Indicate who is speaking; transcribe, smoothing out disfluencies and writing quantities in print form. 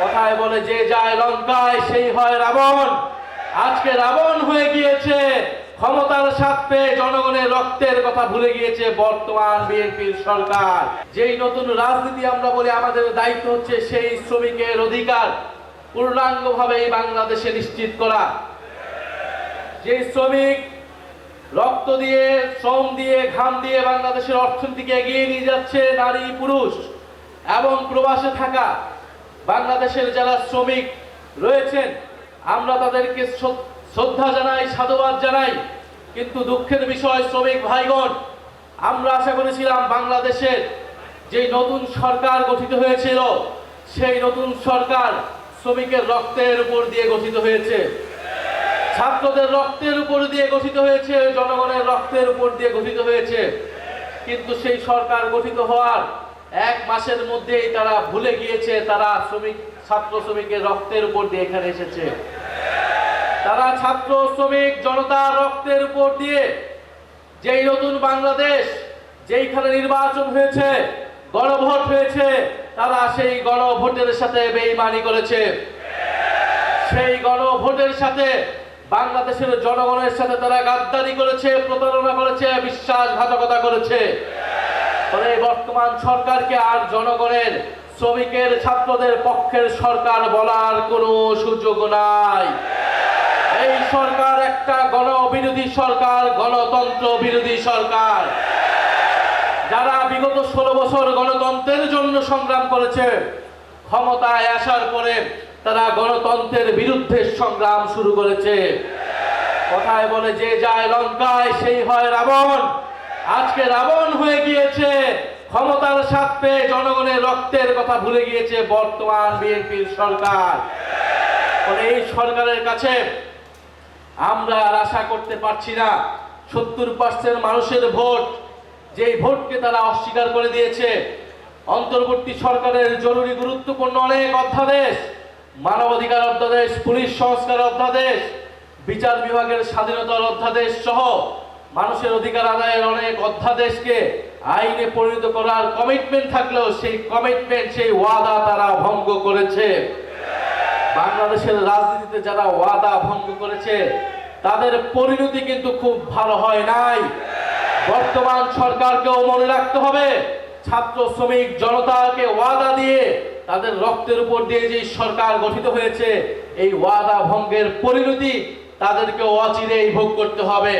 Speaker 1: কথায় বলে যে যায় লঙ্কায় সেই হয় রাবণ। আজকে রাবণ হয়ে গিয়েছে, ক্ষমতার স্বার্থে জনগণের রক্তের কথা ভুলে গিয়েছে বর্তমান বিএনপির সরকার। যেই নতুন রাজনীতি আমরা বলি, আমাদের দায়িত্ব হচ্ছে সেই শ্রমিকের অধিকার পূর্ণাঙ্গভাবে এই বাংলাদেশে নিশ্চিত করা। যে শ্রমিক রক্ত দিয়ে, শ্রম দিয়ে, ঘাম দিয়ে বাংলাদেশের অর্থনীতিকে এগিয়ে নিয়ে যাচ্ছে, নারী পুরুষ এবং প্রবাসে থাকা বাংলাদেশের যারা শ্রমিক রয়েছেন, আমরা তাদেরকে শ্রদ্ধা জানাই, সাধুবাদ জানাই। কিন্তু দুঃখের বিষয় শ্রমিক ভাইগণ, আমরা আশা করেছিলাম বাংলাদেশের যে নতুন সরকার গঠিত হয়েছিল, সেই নতুন সরকার শ্রমিকের রক্তের উপর দিয়ে গঠিত হয়েছে, ছাত্রদের রক্তের উপর দিয়ে গঠিত হয়েছে, জনগণের রক্তের উপর দিয়ে গঠিত হয়েছে। কিন্তু সেই সরকার গঠিত হওয়ার 1 মাসের মধ্যেই তারা ভুলে গিয়েছে তারা ছাত্র শ্রমিকের রক্তের উপর দিয়ে এখানে এসেছে। তারা ছাত্র শ্রমিক জনতার রক্তের উপর দিয়ে যেই নতুন বাংলাদেশ, যেইখানে নির্বাচন হয়েছে, গণভোট হয়েছে, তারা সেই গণভোটের সাথে বেঈমানি করেছে। সেই গণভোটের সাথে বাংলাদেশের জনগণের সাথে তারা গাদ্দারি করেছে, প্রতারণা করেছে, বিশ্বাসঘাতকতা করেছে। ফলে বর্তমান সরকারকে আর জনগণের, শ্রমিকের, ছাত্রদের পক্ষের সরকার বলার কোনো সুযোগ নাই। এই সরকার একটা গণবিরোধী সরকার, গণতন্ত্র বিরোধী সরকার। যারা বিগত 16 বছর গণতন্ত্রের জন্য সংগ্রাম করেছে, ক্ষমতায় আসার পরে তারা গণতন্ত্রের বিরুদ্ধে সংগ্রাম শুরু করেছে। কথায় বলে যে যায় লঙ্কায় সেই হয় রাবণ। আজকে রাবণ হয়ে গিয়েছে, ক্ষমতার স্বার্থে জনগণের রক্তের কথা ভুলে গিয়েছে বর্তমান বিএনপির সরকার। এই সরকারের কাছে আমরা আর আশা করতে পারছি না। 70% মানুষের ভোট, যেই ভোটকে তারা অস্বীকার করে দিয়েছে। অন্তর্বর্তী সরকারের জরুরি গুরুত্বপূর্ণ অনেক অধ্যাদেশ, মানবাধিকার অধ্যাদেশ, পুলিশ সংস্কার অধ্যাদেশ, বিচার বিভাগের স্বাধীনতার অধ্যাদেশ সহ মানুষের অধিকার আদায়ের অনেক অধ্যাদেশকে আইনে পরিণত করার কমিটমেন্ট থাকলেও সেই কমিটমেন্ট, সেই ওয়াদা তারা ভঙ্গ করেছে। বাংলাদেশের রাজনীতিতে যারা ওয়াদা ভঙ্গ করেছে তাদের পরিণতি কিন্তু খুব ভালো হয় নাই। বর্তমান সরকারকেও মনে রাখতে হবে, ছাত্র শ্রমিক জনতাকে ওয়াদা দিয়ে তাদের রক্তের উপর দিয়ে যে সরকার গঠিত হয়েছে, এই ওয়াদা ভঙ্গের পরিণতি তাদেরকে অচিরেই ভোগ করতে হবে।